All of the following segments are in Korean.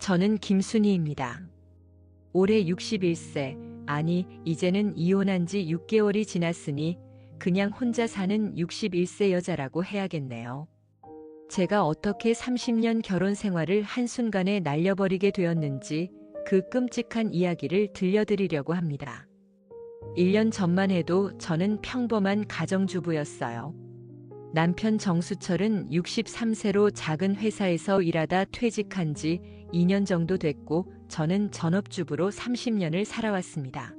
저는 김순희입니다. 올해 61세, 아니, 이제는 이혼한 지 6개월이 지났으니 그냥 혼자 사는 61세 여자라고 해야겠네요. 제가 어떻게 30년 결혼 생활을 한순간에 날려버리게 되었는지 그 끔찍한 이야기를 들려드리려고 합니다. 1년 전만 해도 저는 평범한 가정주부였어요. 남편 정수철은 63세로 작은 회사에서 일하다 퇴직한 지 2년 정도 됐고 저는 전업주부로 30년을 살아왔습니다.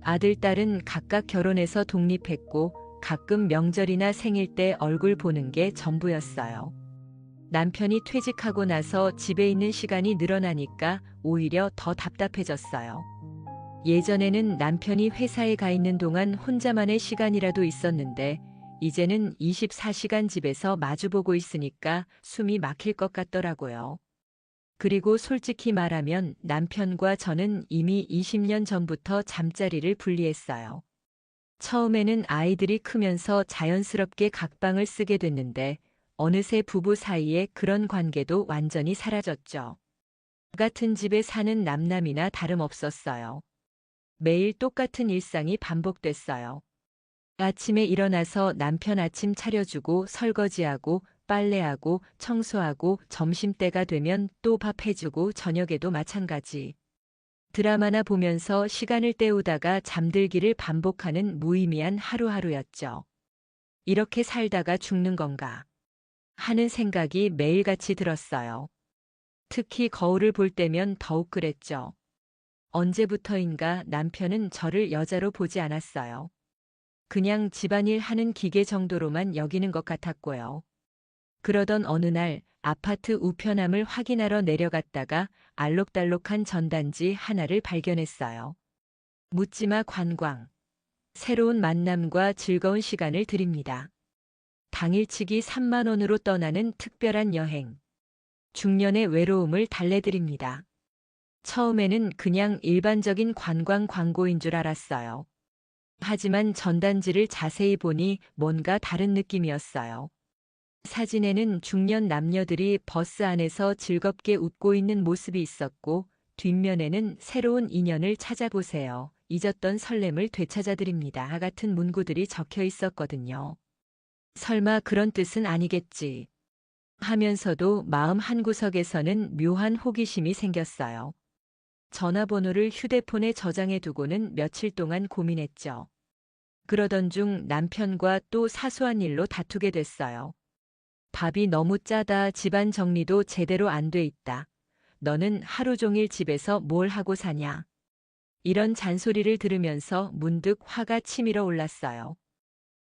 아들, 딸은 각각 결혼해서 독립했고 가끔 명절이나 생일 때 얼굴 보는 게 전부였어요. 남편이 퇴직하고 나서 집에 있는 시간이 늘어나니까 오히려 더 답답해졌어요. 예전에는 남편이 회사에 가 있는 동안 혼자만의 시간이라도 있었는데 이제는 24시간 집에서 마주보고 있으니까 숨이 막힐 것 같더라고요. 그리고 솔직히 말하면 남편과 저는 이미 20년 전부터 잠자리를 분리했어요. 처음에는 아이들이 크면서 자연스럽게 각방을 쓰게 됐는데 어느새 부부 사이에 그런 관계도 완전히 사라졌죠. 같은 집에 사는 남남이나 다름없었어요. 매일 똑같은 일상이 반복됐어요. 아침에 일어나서 남편 아침 차려주고 설거지하고 빨래하고 청소하고 점심때가 되면 또 밥 해주고 저녁에도 마찬가지. 드라마나 보면서 시간을 때우다가 잠들기를 반복하는 무의미한 하루하루였죠. 이렇게 살다가 죽는 건가 하는 생각이 매일같이 들었어요. 특히 거울을 볼 때면 더욱 그랬죠. 언제부터인가 남편은 저를 여자로 보지 않았어요. 그냥 집안일 하는 기계 정도로만 여기는 것 같았고요. 그러던 어느 날 아파트 우편함을 확인하러 내려갔다가 알록달록한 전단지 하나를 발견했어요. 묻지마 관광. 새로운 만남과 즐거운 시간을 드립니다. 당일치기 3만 원으로 떠나는 특별한 여행. 중년의 외로움을 달래드립니다. 처음에는 그냥 일반적인 관광 광고인 줄 알았어요. 하지만 전단지를 자세히 보니 뭔가 다른 느낌이었어요. 사진에는 중년 남녀들이 버스 안에서 즐겁게 웃고 있는 모습이 있었고 뒷면에는 새로운 인연을 찾아보세요. 잊었던 설렘을 되찾아드립니다. 같은 문구들이 적혀 있었거든요. 설마 그런 뜻은 아니겠지 하면서도 마음 한구석에서는 묘한 호기심이 생겼어요. 전화번호를 휴대폰에 저장해 두고는 며칠 동안 고민했죠. 그러던 중 남편과 또 사소한 일로 다투게 됐어요. 밥이 너무 짜다. 집안 정리도 제대로 안 돼 있다. 너는 하루 종일 집에서 뭘 하고 사냐? 이런 잔소리를 들으면서 문득 화가 치밀어 올랐어요.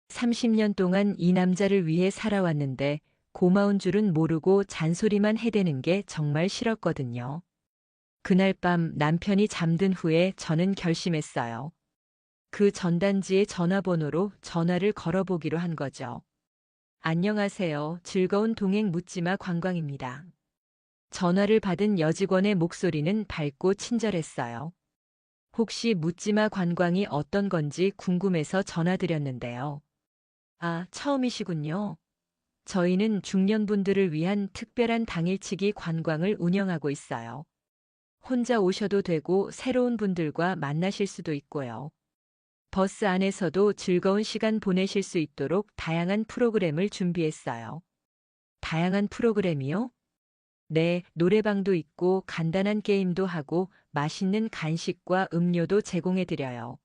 30년 동안 이 남자를 위해 살아왔는데 고마운 줄은 모르고 잔소리만 해대는 게 정말 싫었거든요. 그날 밤 남편이 잠든 후에 저는 결심했어요. 그 전단지의 전화번호로 전화를 걸어보기로 한 거죠. 안녕하세요. 즐거운 동행 묻지마 관광입니다. 전화를 받은 여직원의 목소리는 밝고 친절했어요. 혹시 묻지마 관광이 어떤 건지 궁금해서 전화드렸는데요. 아, 처음이시군요. 저희는 중년분들을 위한 특별한 당일치기 관광을 운영하고 있어요. 혼자 오셔도 되고 새로운 분들과 만나실 수도 있고요. 버스 안에서도 즐거운 시간 보내실 수 있도록 다양한 프로그램을 준비했어요. 다양한 프로그램이요? 네, 노래방도 있고 간단한 게임도 하고 맛있는 간식과 음료도 제공해드려요.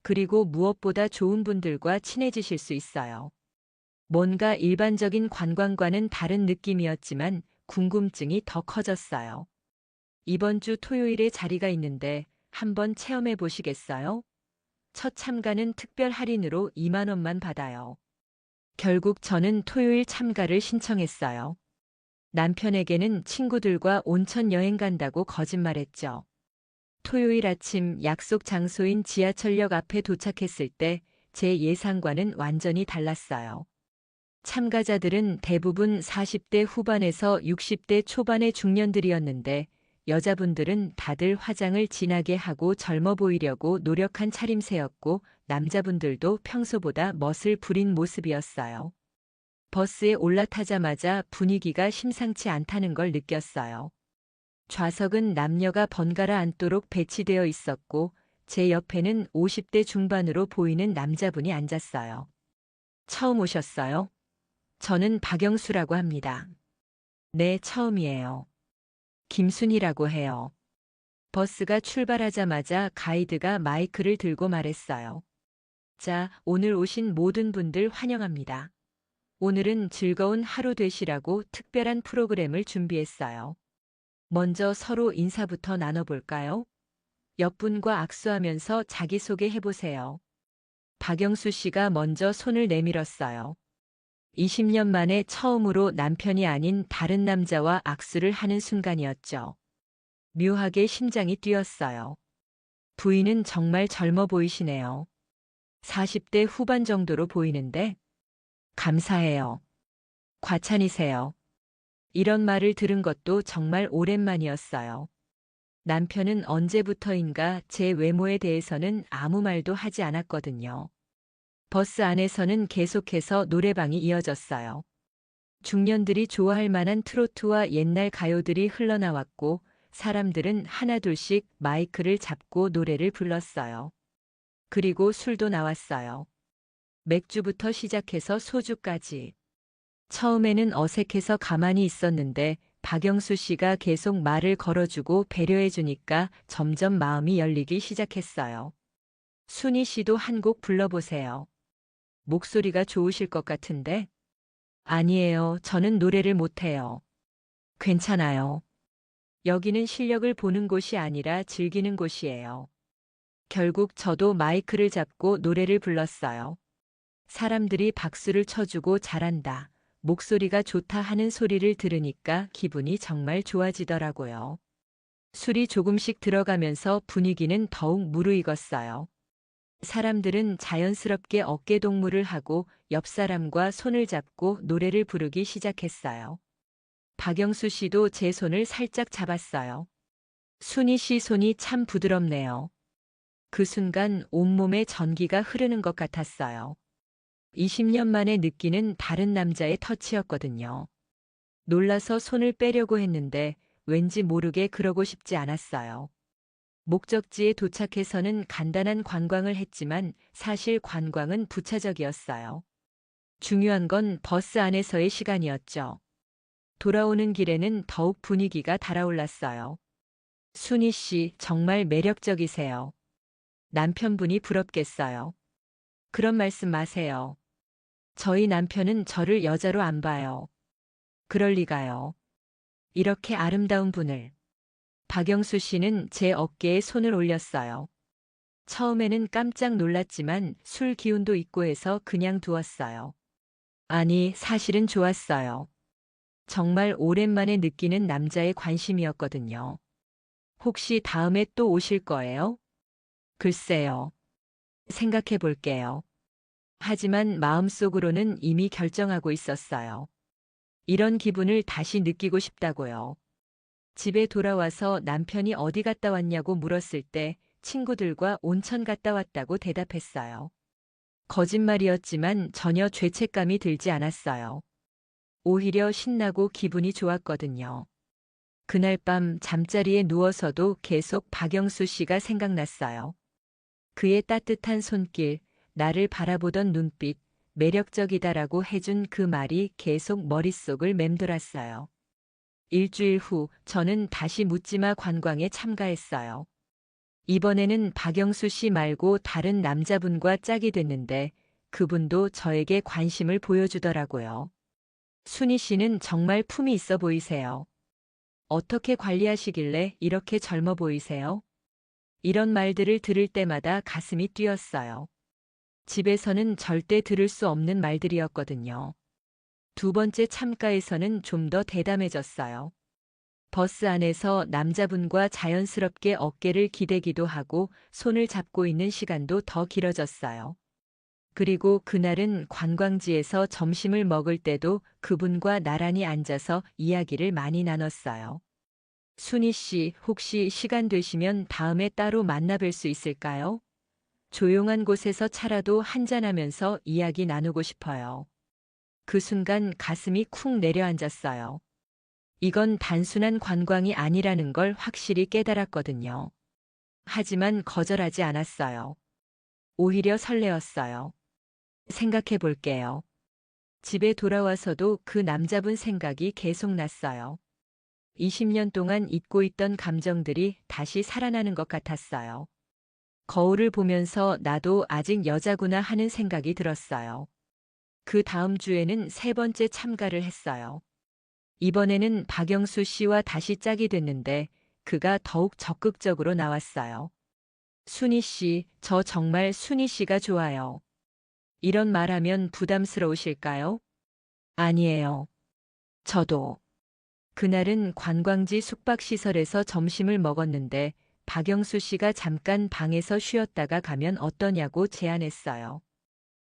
그리고 무엇보다 좋은 분들과 친해지실 수 있어요. 뭔가 일반적인 관광과는 다른 느낌이었지만 궁금증이 더 커졌어요. 이번 주 토요일에 자리가 있는데 한번 체험해 보시겠어요? 첫 참가는 특별 할인으로 2만 원만 받아요. 결국 저는 토요일 참가를 신청했어요. 남편에게는 친구들과 온천 여행 간다고 거짓말했죠. 토요일 아침 약속 장소인 지하철역 앞에 도착했을 때 제 예상과는 완전히 달랐어요. 참가자들은 대부분 40대 후반에서 60대 초반의 중년들이었는데 여자분들은 다들 화장을 진하게 하고 젊어 보이려고 노력한 차림새였고 남자분들도 평소보다 멋을 부린 모습이었어요. 버스에 올라타자마자 분위기가 심상치 않다는 걸 느꼈어요. 좌석은 남녀가 번갈아 앉도록 배치되어 있었고 제 옆에는 50대 중반으로 보이는 남자분이 앉았어요. 처음 오셨어요? 저는 박영수라고 합니다. 네, 처음이에요. 김순이라고 해요. 버스가 출발하자마자 가이드가 마이크를 들고 말했어요. 자, 오늘 오신 모든 분들 환영합니다. 오늘은 즐거운 하루 되시라고 특별한 프로그램을 준비했어요. 먼저 서로 인사부터 나눠볼까요? 옆분과 악수하면서 자기소개 해보세요. 박영수 씨가 먼저 손을 내밀었어요. 20년 만에 처음으로 남편이 아닌 다른 남자와 악수를 하는 순간이었죠. 묘하게 심장이 뛰었어요. 부인은 정말 젊어 보이시네요. 40대 후반 정도로 보이는데 감사해요. 과찬이세요. 이런 말을 들은 것도 정말 오랜만이었어요. 남편은 언제부터인가 제 외모에 대해서는 아무 말도 하지 않았거든요. 버스 안에서는 계속해서 노래방이 이어졌어요. 중년들이 좋아할 만한 트로트와 옛날 가요들이 흘러나왔고 사람들은 하나둘씩 마이크를 잡고 노래를 불렀어요. 그리고 술도 나왔어요. 맥주부터 시작해서 소주까지. 처음에는 어색해서 가만히 있었는데 박영수 씨가 계속 말을 걸어주고 배려해주니까 점점 마음이 열리기 시작했어요. 순희 씨도 한 곡 불러보세요. 목소리가 좋으실 것 같은데? 아니에요. 저는 노래를 못해요. 괜찮아요. 여기는 실력을 보는 곳이 아니라 즐기는 곳이에요. 결국 저도 마이크를 잡고 노래를 불렀어요. 사람들이 박수를 쳐주고 잘한다, 목소리가 좋다 하는 소리를 들으니까 기분이 정말 좋아지더라고요. 술이 조금씩 들어가면서 분위기는 더욱 무르익었어요. 사람들은 자연스럽게 어깨동무를 하고 옆 사람과 손을 잡고 노래를 부르기 시작했어요. 박영수 씨도 제 손을 살짝 잡았어요. 순희 씨 손이 참 부드럽네요. 그 순간 온몸에 전기가 흐르는 것 같았어요. 20년 만에 느끼는 다른 남자의 터치였거든요. 놀라서 손을 빼려고 했는데 왠지 모르게 그러고 싶지 않았어요. 목적지에 도착해서는 간단한 관광을 했지만 사실 관광은 부차적이었어요. 중요한 건 버스 안에서의 시간이었죠. 돌아오는 길에는 더욱 분위기가 달아올랐어요. 순희 씨, 정말 매력적이세요. 남편분이 부럽겠어요. 그런 말씀 마세요. 저희 남편은 저를 여자로 안 봐요. 그럴 리가요. 이렇게 아름다운 분을. 박영수 씨는 제 어깨에 손을 올렸어요. 처음에는 깜짝 놀랐지만 술 기운도 있고 해서 그냥 두었어요. 아니, 사실은 좋았어요. 정말 오랜만에 느끼는 남자의 관심이었거든요. 혹시 다음에 또 오실 거예요? 글쎄요. 생각해 볼게요. 하지만 마음속으로는 이미 결정하고 있었어요. 이런 기분을 다시 느끼고 싶다고요. 집에 돌아와서 남편이 어디 갔다 왔냐고 물었을 때 친구들과 온천 갔다 왔다고 대답했어요. 거짓말이었지만 전혀 죄책감이 들지 않았어요. 오히려 신나고 기분이 좋았거든요. 그날 밤 잠자리에 누워서도 계속 박영수 씨가 생각났어요. 그의 따뜻한 손길, 나를 바라보던 눈빛, 매력적이다라고 해준 그 말이 계속 머릿속을 맴돌았어요. 일주일 후 저는 다시 묻지마 관광에 참가했어요. 이번에는 박영수 씨 말고 다른 남자분과 짝이 됐는데 그분도 저에게 관심을 보여주더라고요. 순희 씨는 정말 품이 있어 보이세요. 어떻게 관리하시길래 이렇게 젊어 보이세요? 이런 말들을 들을 때마다 가슴이 뛰었어요. 집에서는 절대 들을 수 없는 말들이었거든요. 두 번째 참가에서는 좀 더 대담해졌어요. 버스 안에서 남자분과 자연스럽게 어깨를 기대기도 하고 손을 잡고 있는 시간도 더 길어졌어요. 그리고 그날은 관광지에서 점심을 먹을 때도 그분과 나란히 앉아서 이야기를 많이 나눴어요. 순희 씨, 혹시 시간 되시면 다음에 따로 만나 뵐 수 있을까요? 조용한 곳에서 차라도 한잔하면서 이야기 나누고 싶어요. 그 순간 가슴이 쿵 내려앉았어요. 이건 단순한 관광이 아니라는 걸 확실히 깨달았거든요. 하지만 거절하지 않았어요. 오히려 설레었어요. 생각해 볼게요. 집에 돌아와서도 그 남자분 생각이 계속 났어요. 20년 동안 잊고 있던 감정들이 다시 살아나는 것 같았어요. 거울을 보면서 나도 아직 여자구나 하는 생각이 들었어요. 그 다음 주에는 세 번째 참가를 했어요. 이번에는 박영수 씨와 다시 짝이 됐는데 그가 더욱 적극적으로 나왔어요. 순희 씨, 저 정말 순희 씨가 좋아요. 이런 말하면 부담스러우실까요? 아니에요. 저도. 그날은 관광지 숙박시설에서 점심을 먹었는데 박영수 씨가 잠깐 방에서 쉬었다가 가면 어떠냐고 제안했어요.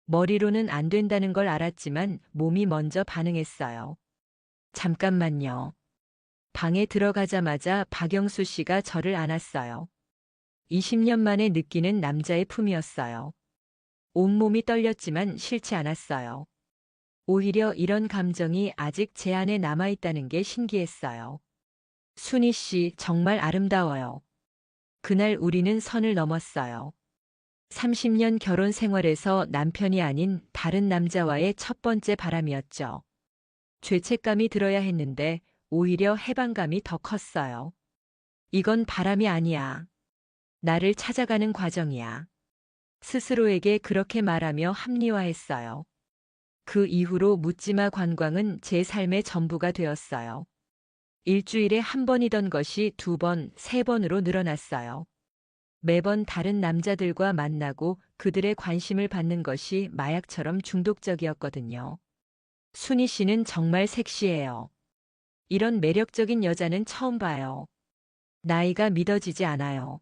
머리로는 안 된다는 걸 알았지만 몸이 먼저 반응했어요. 잠깐만요. 방에 들어가자마자 박영수 씨가 저를 안았어요. 20년 만에 느끼는 남자의 품이었어요. 온몸이 떨렸지만 싫지 않았어요. 오히려 이런 감정이 아직 제 안에 남아있다는 게 신기했어요. 순희 씨, 정말 아름다워요. 그날 우리는 선을 넘었어요. 30년 결혼 생활에서 남편이 아닌 다른 남자와의 첫 번째 바람이었죠. 죄책감이 들어야 했는데 오히려 해방감이 더 컸어요. 이건 바람이 아니야. 나를 찾아가는 과정이야. 스스로에게 그렇게 말하며 합리화했어요. 그 이후로 묻지마 관광은 제 삶의 전부가 되었어요. 일주일에 한 번이던 것이 두 번, 세 번으로 늘어났어요. 매번 다른 남자들과 만나고 그들의 관심을 받는 것이 마약처럼 중독적이었거든요. 순희 씨는 정말 섹시해요. 이런 매력적인 여자는 처음 봐요. 나이가 믿어지지 않아요.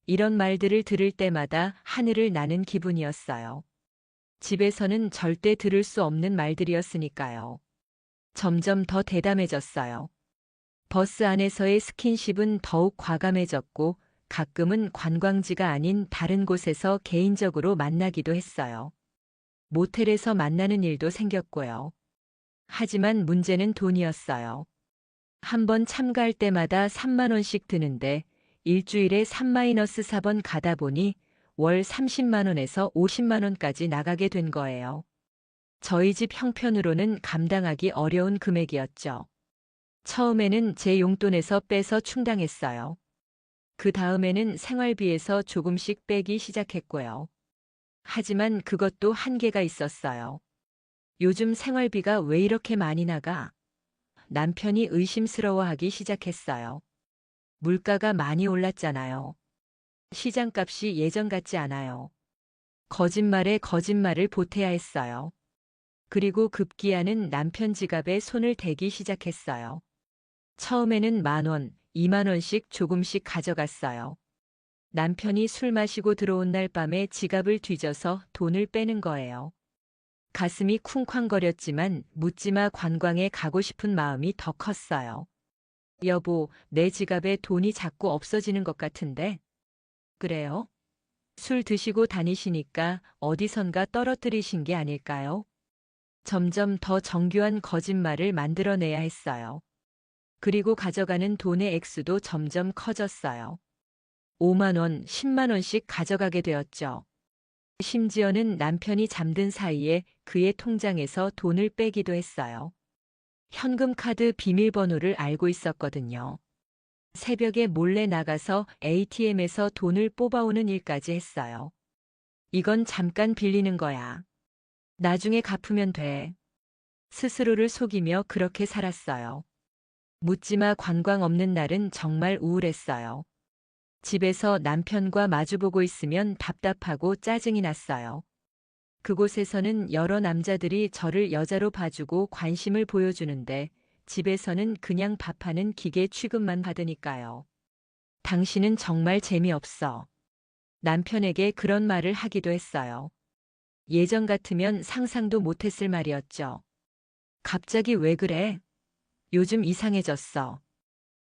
이런 말들을 들을 때마다 하늘을 나는 기분이었어요. 집에서는 절대 들을 수 없는 말들이었으니까요. 점점 더 대담해졌어요. 버스 안에서의 스킨십은 더욱 과감해졌고 가끔은 관광지가 아닌 다른 곳에서 개인적으로 만나기도 했어요. 모텔에서 만나는 일도 생겼고요. 하지만 문제는 돈이었어요. 한 번 참가할 때마다 3만 원씩 드는데 일주일에 3-4번 가다 보니 월 30만 원에서 50만 원까지 나가게 된 거예요. 저희 집 형편으로는 감당하기 어려운 금액이었죠. 처음에는 제 용돈에서 빼서 충당했어요. 그 다음에는 생활비에서 조금씩 빼기 시작했고요. 하지만 그것도 한계가 있었어요. 요즘 생활비가 왜 이렇게 많이 나가? 남편이 의심스러워하기 시작했어요. 물가가 많이 올랐잖아요. 시장값이 예전 같지 않아요. 거짓말에 거짓말을 보태야 했어요. 그리고 급기야는 남편 지갑에 손을 대기 시작했어요. 처음에는 10,000원, 2만 원씩 조금씩 가져갔어요. 남편이 술 마시고 들어온 날 밤에 지갑을 뒤져서 돈을 빼는 거예요. 가슴이 쿵쾅거렸지만 묻지마 관광에 가고 싶은 마음이 더 컸어요. 여보, 내 지갑에 돈이 자꾸 없어지는 것 같은데? 그래요? 술 드시고 다니시니까 어디선가 떨어뜨리신 게 아닐까요? 점점 더 정교한 거짓말을 만들어내야 했어요. 그리고 가져가는 돈의 액수도 점점 커졌어요. 5만 원, 10만 원씩 가져가게 되었죠. 심지어는 남편이 잠든 사이에 그의 통장에서 돈을 빼기도 했어요. 현금카드 비밀번호를 알고 있었거든요. 새벽에 몰래 나가서 ATM에서 돈을 뽑아오는 일까지 했어요. 이건 잠깐 빌리는 거야. 나중에 갚으면 돼. 스스로를 속이며 그렇게 살았어요. 묻지마 관광 없는 날은 정말 우울했어요. 집에서 남편과 마주보고 있으면 답답하고 짜증이 났어요. 그곳에서는 여러 남자들이 저를 여자로 봐주고 관심을 보여주는데 집에서는 그냥 밥하는 기계 취급만 받으니까요. 당신은 정말 재미없어. 남편에게 그런 말을 하기도 했어요. 예전 같으면 상상도 못했을 말이었죠. 갑자기 왜 그래? 요즘 이상해졌어.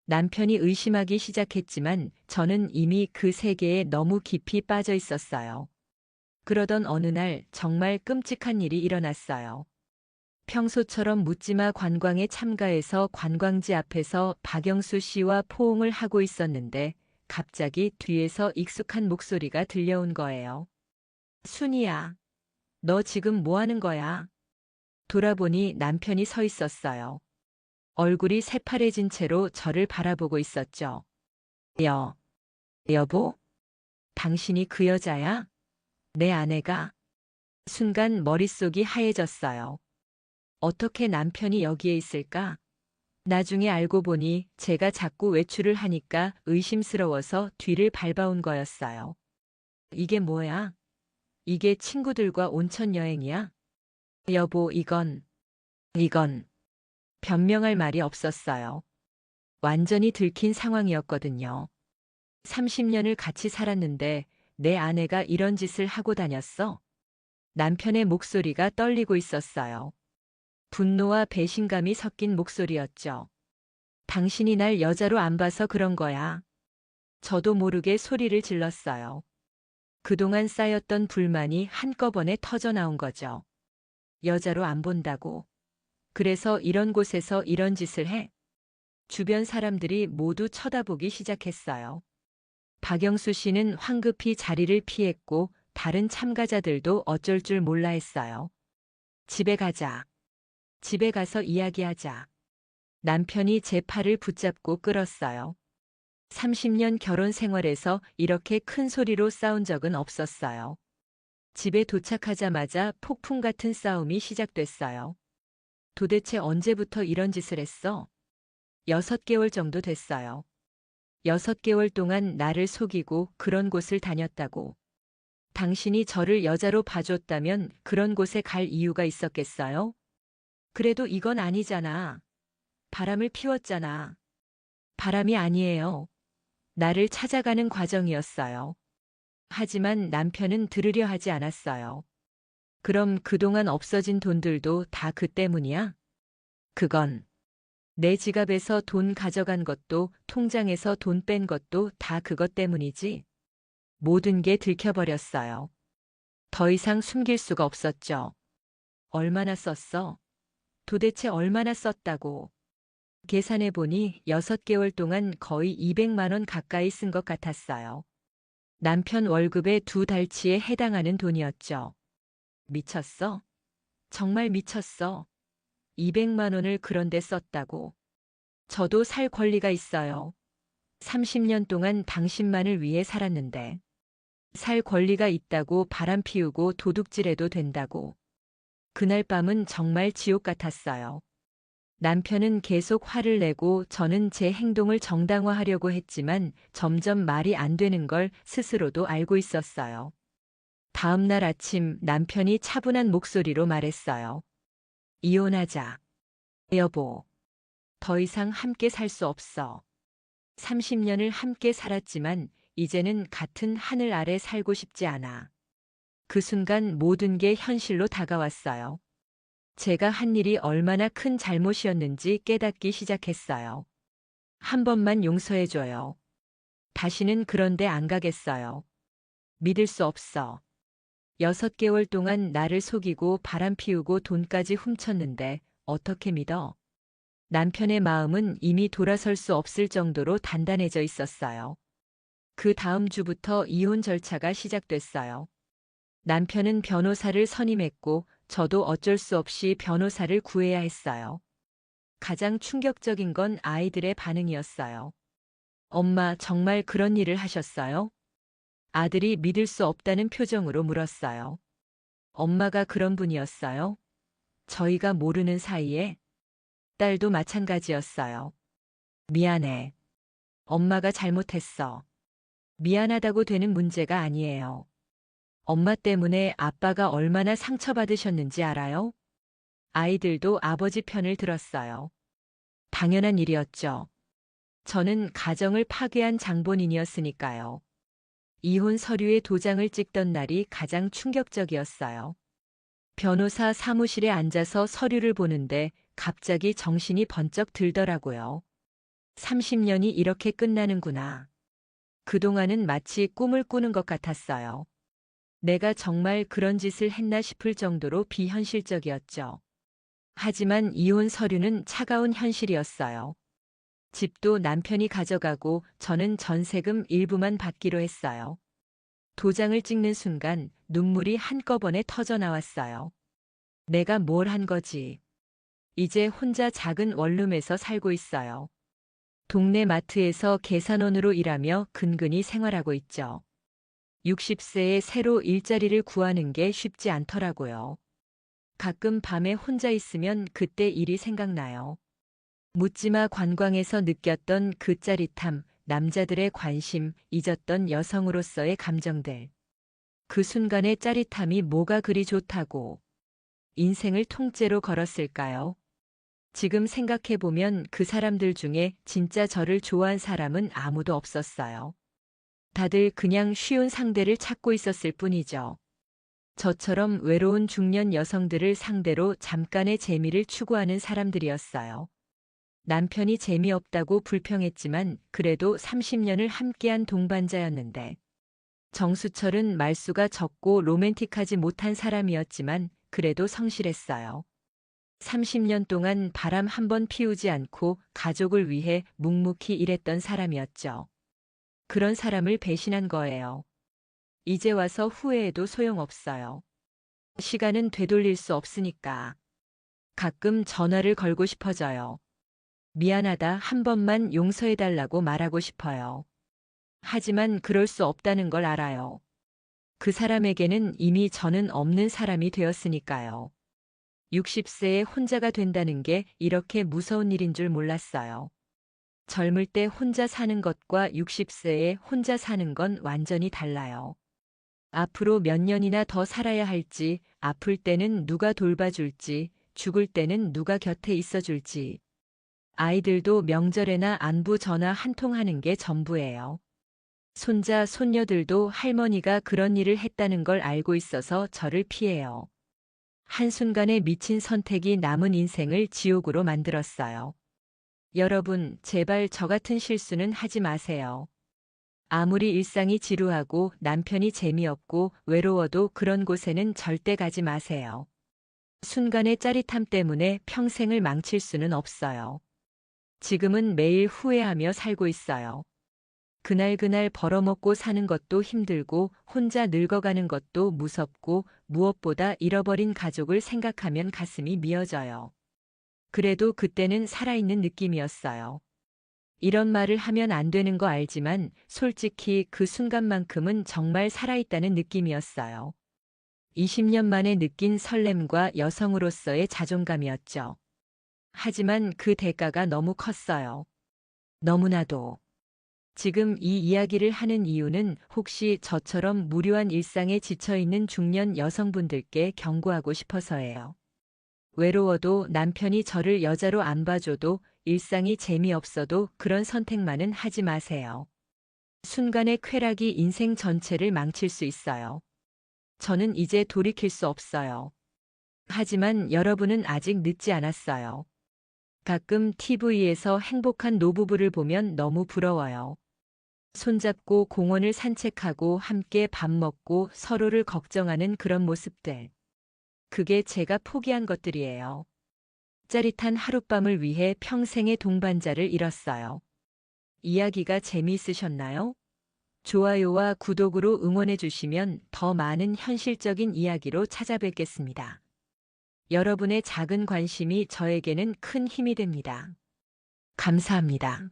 남편이 의심하기 시작했지만 저는 이미 그 세계에 너무 깊이 빠져 있었어요. 그러던 어느 날 정말 끔찍한 일이 일어났어요. 평소처럼 묻지마 관광에 참가해서 관광지 앞에서 박영수 씨와 포옹을 하고 있었는데 갑자기 뒤에서 익숙한 목소리가 들려온 거예요. 순이야, 너 지금 뭐 하는 거야? 돌아보니 남편이 서 있었어요. 얼굴이 새파래진 채로 저를 바라보고 있었죠. 여보? 당신이 그 여자야? 내 아내가. 순간 머릿속이 하얘졌어요. 어떻게 남편이 여기에 있을까? 나중에 알고 보니 제가 자꾸 외출을 하니까 의심스러워서 뒤를 밟아온 거였어요. 이게 뭐야? 이게 친구들과 온천 여행이야? 여보, 이건. 변명할 말이 없었어요. 완전히 들킨 상황이었거든요. 30년을 같이 살았는데 내 아내가 이런 짓을 하고 다녔어? 남편의 목소리가 떨리고 있었어요. 분노와 배신감이 섞인 목소리였죠. 당신이 날 여자로 안 봐서 그런 거야. 저도 모르게 소리를 질렀어요. 그동안 쌓였던 불만이 한꺼번에 터져 나온 거죠. 여자로 안 본다고. 그래서 이런 곳에서 이런 짓을 해? 주변 사람들이 모두 쳐다보기 시작했어요. 박영수 씨는 황급히 자리를 피했고 다른 참가자들도 어쩔 줄 몰라 했어요. 집에 가자. 집에 가서 이야기하자. 남편이 제 팔을 붙잡고 끌었어요. 30년 결혼 생활에서 이렇게 큰 소리로 싸운 적은 없었어요. 집에 도착하자마자 폭풍 같은 싸움이 시작됐어요. 도대체 언제부터 이런 짓을 했어? 6개월 정도 됐어요. 6개월 동안 나를 속이고 그런 곳을 다녔다고. 당신이 저를 여자로 봐줬다면 그런 곳에 갈 이유가 있었겠어요? 그래도 이건 아니잖아. 바람을 피웠잖아. 바람이 아니에요. 나를 찾아가는 과정이었어요. 하지만 남편은 들으려 하지 않았어요. 그럼 그동안 없어진 돈들도 다 그 때문이야? 그건 내 지갑에서 돈 가져간 것도 통장에서 돈 뺀 것도 다 그것 때문이지. 모든 게 들켜버렸어요. 더 이상 숨길 수가 없었죠. 얼마나 썼어? 도대체 얼마나 썼다고. 계산해보니 6개월 동안 거의 200만 원 가까이 쓴 것 같았어요. 남편 월급의 2달치에 해당하는 돈이었죠. 미쳤어? 정말 미쳤어. 200만 원을 그런데 썼다고. 저도 살 권리가 있어요. 30년 동안 당신만을 위해 살았는데. 살 권리가 있다고 바람 피우고 도둑질해도 된다고. 그날 밤은 정말 지옥 같았어요. 남편은 계속 화를 내고 저는 제 행동을 정당화하려고 했지만 점점 말이 안 되는 걸 스스로도 알고 있었어요. 다음 날 아침 남편이 차분한 목소리로 말했어요. 이혼하자. 여보, 더 이상 함께 살 수 없어. 30년을 함께 살았지만 이제는 같은 하늘 아래 살고 싶지 않아. 그 순간 모든 게 현실로 다가왔어요. 제가 한 일이 얼마나 큰 잘못이었는지 깨닫기 시작했어요. 한 번만 용서해줘요. 다시는 그런데 안 가겠어요. 믿을 수 없어. 6개월 동안 나를 속이고 바람 피우고 돈까지 훔쳤는데 어떻게 믿어? 남편의 마음은 이미 돌아설 수 없을 정도로 단단해져 있었어요. 그 다음 주부터 이혼 절차가 시작됐어요. 남편은 변호사를 선임했고 저도 어쩔 수 없이 변호사를 구해야 했어요. 가장 충격적인 건 아이들의 반응이었어요. 엄마, 정말 그런 일을 하셨어요? 아들이 믿을 수 없다는 표정으로 물었어요. 엄마가 그런 분이었어요? 저희가 모르는 사이에? 딸도 마찬가지였어요. 미안해. 엄마가 잘못했어. 미안하다고 되는 문제가 아니에요. 엄마 때문에 아빠가 얼마나 상처받으셨는지 알아요? 아이들도 아버지 편을 들었어요. 당연한 일이었죠. 저는 가정을 파괴한 장본인이었으니까요. 이혼 서류에 도장을 찍던 날이 가장 충격적이었어요. 변호사 사무실에 앉아서 서류를 보는데 갑자기 정신이 번쩍 들더라고요. 30년이 이렇게 끝나는구나. 그동안은 마치 꿈을 꾸는 것 같았어요. 내가 정말 그런 짓을 했나 싶을 정도로 비현실적이었죠. 하지만 이혼 서류는 차가운 현실이었어요. 집도 남편이 가져가고 저는 전세금 일부만 받기로 했어요. 도장을 찍는 순간 눈물이 한꺼번에 터져 나왔어요. 내가 뭘 한 거지? 이제 혼자 작은 원룸에서 살고 있어요. 동네 마트에서 계산원으로 일하며 근근히 생활하고 있죠. 60세에 새로 일자리를 구하는 게 쉽지 않더라고요. 가끔 밤에 혼자 있으면 그때 일이 생각나요. 묻지마 관광에서 느꼈던 그 짜릿함, 남자들의 관심, 잊었던 여성으로서의 감정들. 그 순간의 짜릿함이 뭐가 그리 좋다고 인생을 통째로 걸었을까요? 지금 생각해보면 그 사람들 중에 진짜 저를 좋아한 사람은 아무도 없었어요. 다들 그냥 쉬운 상대를 찾고 있었을 뿐이죠. 저처럼 외로운 중년 여성들을 상대로 잠깐의 재미를 추구하는 사람들이었어요. 남편이 재미없다고 불평했지만 그래도 30년을 함께한 동반자였는데, 정수철은 말수가 적고 로맨틱하지 못한 사람이었지만 그래도 성실했어요. 30년 동안 바람 한 번 피우지 않고 가족을 위해 묵묵히 일했던 사람이었죠. 그런 사람을 배신한 거예요. 이제 와서 후회해도 소용없어요. 시간은 되돌릴 수 없으니까. 가끔 전화를 걸고 싶어져요. 미안하다, 한 번만 용서해달라고 말하고 싶어요. 하지만 그럴 수 없다는 걸 알아요. 그 사람에게는 이미 저는 없는 사람이 되었으니까요. 60세에 혼자가 된다는 게 이렇게 무서운 일인 줄 몰랐어요. 젊을 때 혼자 사는 것과 60세에 혼자 사는 건 완전히 달라요. 앞으로 몇 년이나 더 살아야 할지, 아플 때는 누가 돌봐줄지, 죽을 때는 누가 곁에 있어줄지. 아이들도 명절에나 안부 전화 한 통 하는 게 전부예요. 손자, 손녀들도 할머니가 그런 일을 했다는 걸 알고 있어서 저를 피해요. 한순간에 미친 선택이 남은 인생을 지옥으로 만들었어요. 여러분, 제발 저 같은 실수는 하지 마세요. 아무리 일상이 지루하고 남편이 재미없고 외로워도 그런 곳에는 절대 가지 마세요. 순간의 짜릿함 때문에 평생을 망칠 수는 없어요. 지금은 매일 후회하며 살고 있어요. 그날그날 벌어먹고 사는 것도 힘들고 혼자 늙어가는 것도 무섭고 무엇보다 잃어버린 가족을 생각하면 가슴이 미어져요. 그래도 그때는 살아있는 느낌이었어요. 이런 말을 하면 안 되는 거 알지만 솔직히 그 순간만큼은 정말 살아있다는 느낌이었어요. 20년 만에 느낀 설렘과 여성으로서의 자존감이었죠. 하지만 그 대가가 너무 컸어요. 너무나도. 지금 이 이야기를 하는 이유는 혹시 저처럼 무료한 일상에 지쳐있는 중년 여성분들께 경고하고 싶어서예요. 외로워도 남편이 저를 여자로 안 봐줘도 일상이 재미없어도 그런 선택만은 하지 마세요. 순간의 쾌락이 인생 전체를 망칠 수 있어요. 저는 이제 돌이킬 수 없어요. 하지만 여러분은 아직 늦지 않았어요. 가끔 TV에서 행복한 노부부를 보면 너무 부러워요. 손잡고 공원을 산책하고 함께 밥 먹고 서로를 걱정하는 그런 모습들. 그게 제가 포기한 것들이에요. 짜릿한 하룻밤을 위해 평생의 동반자를 잃었어요. 이야기가 재미있으셨나요? 좋아요와 구독으로 응원해 주시면 더 많은 현실적인 이야기로 찾아뵙겠습니다. 여러분의 작은 관심이 저에게는 큰 힘이 됩니다. 감사합니다.